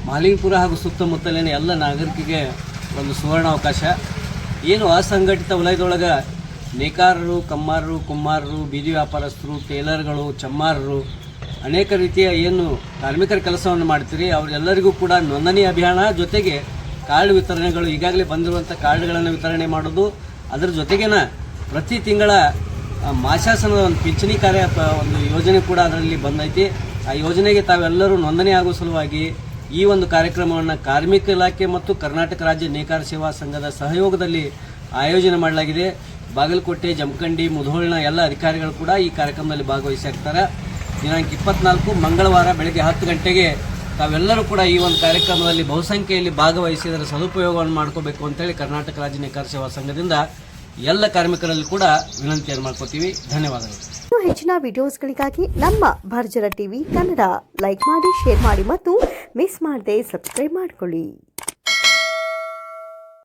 ಮಾಲಿಂಗಪುರ ಹಾಗೂ ಸುತ್ತಮುತ್ತಲಿನ ಎಲ್ಲ ನಾಗರಿಕರಿಗೆ ಒಂದು ಸುವರ್ಣಾವಕಾಶ. ಏನು ಅಸಂಘಟಿತ ವಲಯದೊಳಗೆ ನೇಕಾರರು, ಕಮ್ಮಾರರು, ಕುಮ್ಮಾರರು, ಬೀದಿ ವ್ಯಾಪಾರಸ್ಥರು, ಟೇಲರ್ಗಳು, ಚಮ್ಮಾರರು, ಅನೇಕ ರೀತಿಯ ಏನು ಕಾರ್ಮಿಕರ ಕೆಲಸವನ್ನು ಮಾಡ್ತೀರಿ ಅವರೆಲ್ಲರಿಗೂ ಕೂಡ ನೋಂದಣಿ ಅಭಿಯಾನ ಜೊತೆಗೆ ಕಾರ್ಡ್ ವಿತರಣೆಗಳು, ಈಗಾಗಲೇ ಬಂದಿರುವಂಥ ಕಾರ್ಡ್ಗಳನ್ನು ವಿತರಣೆ ಮಾಡೋದು, ಅದರ ಜೊತೆಗೇನ ಪ್ರತಿ ತಿಂಗಳ ಮಾಸಾಸನದ ಒಂದು ಪಿಂಚಣಿ ಕಾರ್ಯ ಒಂದು ಯೋಜನೆ ಕೂಡ ಅದರಲ್ಲಿ ಬಂದೈತಿ. ಆ ಯೋಜನೆಗೆ ತಾವೆಲ್ಲರೂ ನೋಂದಣಿ ಆಗುವ ಸಲುವಾಗಿ ಈ ಒಂದು ಕಾರ್ಯಕ್ರಮವನ್ನು ಕಾರ್ಮಿಕ ಇಲಾಖೆ ಮತ್ತು ಕರ್ನಾಟಕ ರಾಜ್ಯ ನೇಕಾರ ಸೇವಾ ಸಂಘದ ಸಹಯೋಗದಲ್ಲಿ ಆಯೋಜನೆ ಮಾಡಲಾಗಿದೆ. ಬಾಗಲಕೋಟೆ, ಜಮಖಂಡಿ, ಮುಧೋಳಿನ ಎಲ್ಲ ಅಧಿಕಾರಿಗಳು ಕೂಡ ಈ ಕಾರ್ಯಕ್ರಮದಲ್ಲಿ ಭಾಗವಹಿಸಿರ್ತಾರೆ. ದಿನಾಂಕ 24 ಮಂಗಳವಾರ ಬೆಳಗ್ಗೆ 10 ಗಂಟೆಗೆ ತಾವೆಲ್ಲರೂ ಕೂಡ ಈ ಒಂದು ಕಾರ್ಯಕ್ರಮದಲ್ಲಿ ಬಹುಸಂಖ್ಯೆಯಲ್ಲಿ ಭಾಗವಹಿಸಿ ಅದರ ಸದುಪಯೋಗವನ್ನು ಮಾಡ್ಕೋಬೇಕು ಅಂತೇಳಿ ಕರ್ನಾಟಕ ರಾಜ್ಯ ನೇಕಾರ ಸೇವಾ ಸಂಘದಿಂದ ಎಲ್ಲ ಕಾರ್ಮಿಕರಲ್ಲಿ ಕೂಡ ವಿನಂತಿಯನ್ನು ಮಾಡ್ಕೋತೀವಿ. ಧನ್ಯವಾದಗಳು. ಹೆಚ್ಚಿನ ವಿಡಿಯೋಸ್ಗಳಿಗಾಗಿ ನಮ್ಮ ಭರ್ಜರ ಟಿವಿ ಕನ್ನಡ ಲೈಕ್ ಮಾಡಿ, ಶೇರ್ ಮಾಡಿ ಮತ್ತು ಮಿಸ್ ಮಾಡದೆ ಸಬ್ಸ್ಕ್ರೈಬ್ ಮಾಡಿಕೊಳ್ಳಿ.